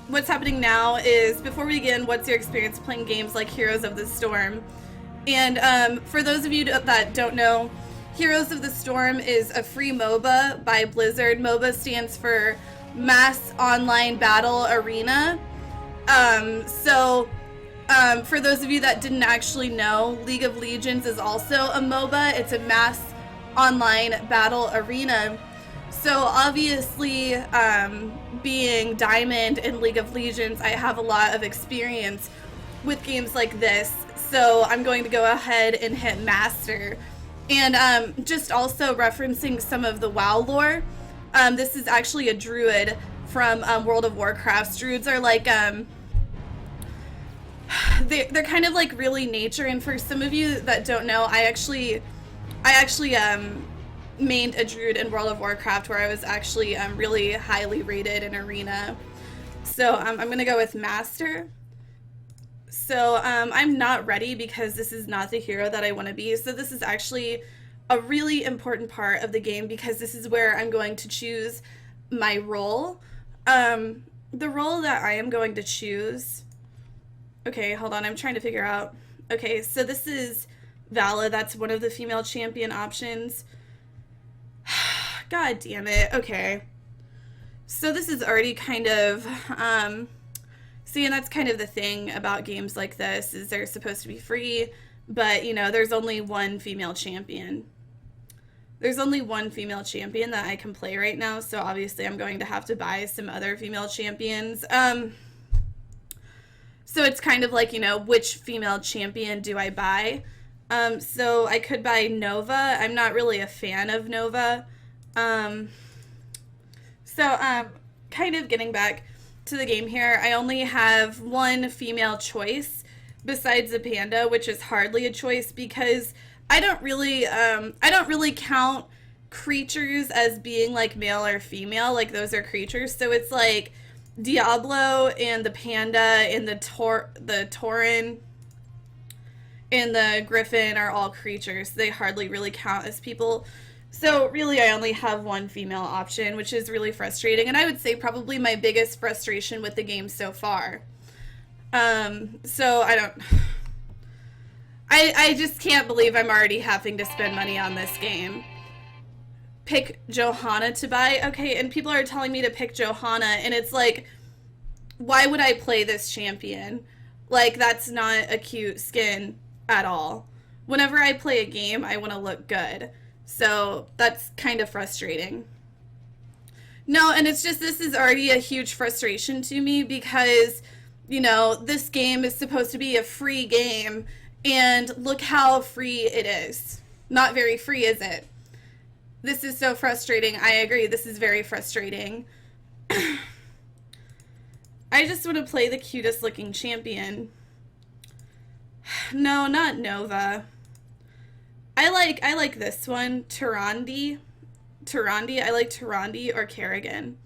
what's happening now is, before we begin, what's your experience playing games like Heroes of the Storm? And for those of you that don't know, Heroes of the Storm is a free MOBA by Blizzard. MOBA stands for Mass Online Battle Arena. For those of you that didn't actually know, League of Legends is also a MOBA. It's a Mass Online Battle Arena. So obviously, being Diamond in League of Legends, I have a lot of experience with games like this. So I'm going to go ahead and hit Master. And just also referencing some of the WoW lore, this is actually a druid from World of Warcraft. Druids are like, they're kind of like really nature. And for some of you that don't know, I actually mained a druid in World of Warcraft, where I was actually really highly rated in arena. So I'm gonna go with Master. So I'm not ready because this is not the hero that I want to be. So this is actually a really important part of the game, because this is where I'm going to choose my role. The role that I am going to choose, okay, hold on, I'm trying to figure out. Okay, so this is Vala. That's one of the female champion options. God damn it. Okay. So this is already kind of, see, and that's kind of the thing about games like this, is they're supposed to be free, but, you know, there's only one female champion. There's only one female champion that I can play right now, so obviously I'm going to have to buy some other female champions. So it's kind of like, you know, which female champion do I buy? So I could buy Nova. I'm not really a fan of Nova. Kind of getting back to the game here, I only have one female choice besides the panda, which is hardly a choice, because I don't really count creatures as being like male or female. Like, those are creatures. So it's like Diablo and the panda and the tauren and the griffin are all creatures. They hardly really count as people. So really, I only have one female option, which is really frustrating, and I would say probably my biggest frustration with the game so far. So I just can't believe I'm already having to spend money on this game. Pick Johanna to buy? Okay, and people are telling me to pick Johanna, and it's like, why would I play this champion? Like, that's not a cute skin at all. Whenever I play a game, I want to look good. So that's kind of frustrating. No, and it's just, this is already a huge frustration to me, because, you know, this game is supposed to be a free game, and look how free it is. Not very free, is it? This is so frustrating. I agree, this is very frustrating. I just want to play the cutest looking champion. No, not Nova. I like this one, Tyrande. I like Tyrande or Kerrigan.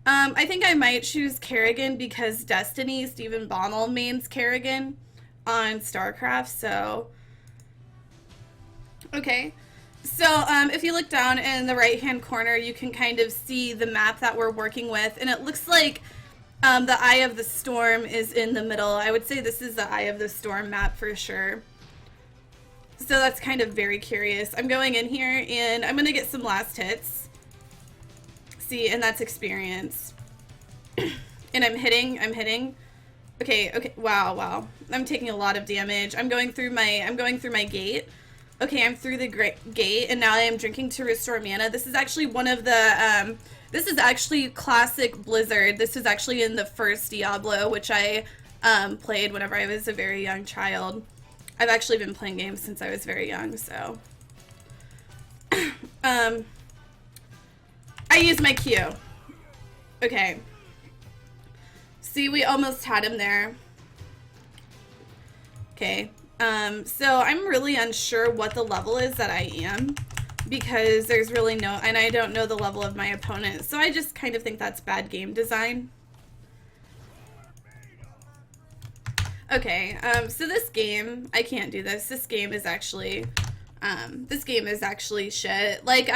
I think I might choose Kerrigan because Destiny, Stephen Bonnell mains Kerrigan on StarCraft, so. Okay. So, if you look down in the right-hand corner, you can kind of see the map that we're working with, and it looks like the Eye of the Storm is in the middle. I would say this is the Eye of the Storm map for sure. So that's kind of very curious. I'm going in here and I'm gonna get some last hits. See, and that's experience. And I'm hitting. Okay, wow. I'm taking a lot of damage. I'm going through my gate. Okay, I'm through the gate, and now I am drinking to restore mana. This is actually one of the, this is actually classic Blizzard. This is actually in the first Diablo, which I played whenever I was a very young child. I've actually been playing games since I was very young, so. I used my Q. Okay. See, we almost had him there. Okay. So I'm really unsure what the level is that I am, because there's really no, and I don't know the level of my opponent, so I just kind of think that's bad game design. Okay, so this game, I can't do this. This game is actually shit. Like,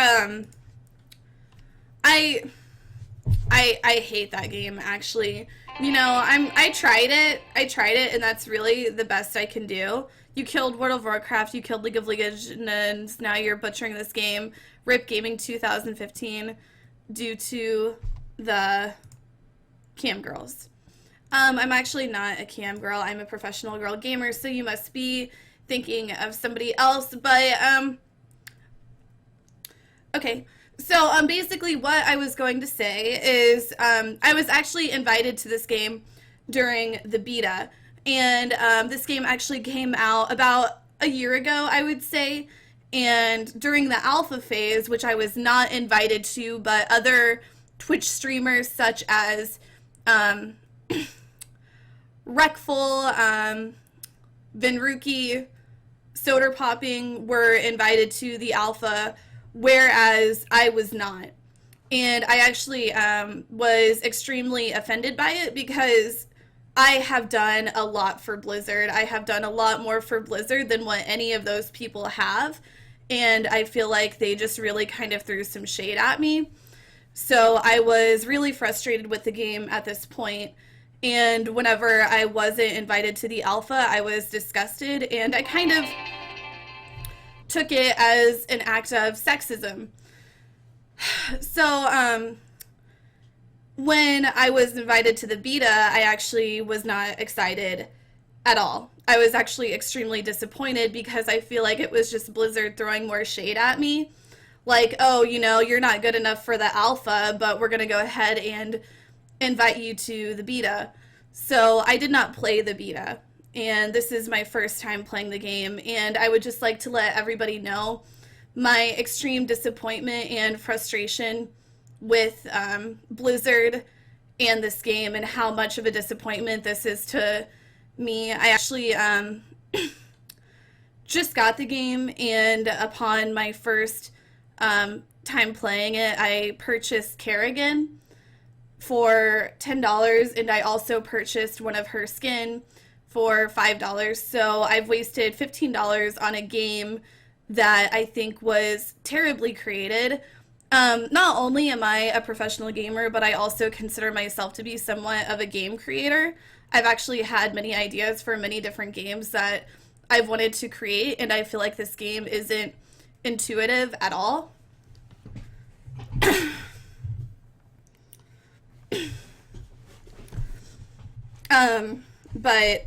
I hate that game, actually. You know, I tried it, and that's really the best I can do. You killed World of Warcraft, you killed League of Legends, now you're butchering this game. RIP Gaming 2015 due to the cam girls. I'm actually not a cam girl. I'm a professional girl gamer, so you must be thinking of somebody else. But, okay. So, basically what I was going to say is, I was actually invited to this game during the beta. And, this game actually came out about a year ago, I would say. And during the alpha phase, which I was not invited to, but other Twitch streamers such as, Wreckful, Vinruki, Soda Popping were invited to the alpha, whereas I was not. And I actually was extremely offended by it because I have done a lot for Blizzard. I have done a lot more for Blizzard than what any of those people have. And I feel like they just really kind of threw some shade at me. So I was really frustrated with the game at this point. And whenever I wasn't invited to the alpha, I was disgusted, and I kind of took it as an act of sexism. So, when I was invited to the beta, I actually was not excited at all. I was actually extremely disappointed because I feel like it was just Blizzard throwing more shade at me. Like, oh, you know, you're not good enough for the alpha, but we're going to go ahead and invite you to the beta. So I did not play the beta, and this is my first time playing the game, and I would just like to let everybody know my extreme disappointment and frustration with Blizzard and this game, and how much of a disappointment this is to me. I actually just got the game, and upon my first time playing it, I purchased Kerrigan for $10, and I also purchased one of her skin for $5. So I've wasted $15 on a game that I think was terribly created. Not only am I a professional gamer, but I also consider myself to be somewhat of a game creator. I've actually had many ideas for many different games that I've wanted to create, and I feel like this game isn't intuitive at all. But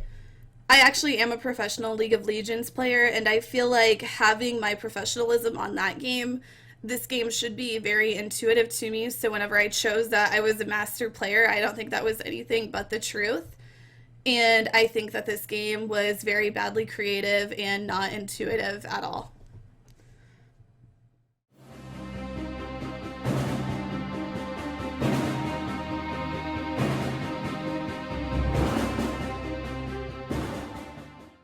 I actually am a professional League of Legends player, and I feel like having my professionalism on that game, this game should be very intuitive to me. So whenever I chose that I was a master player, I don't think that was anything but the truth. And I think that this game was very badly creative and not intuitive at all.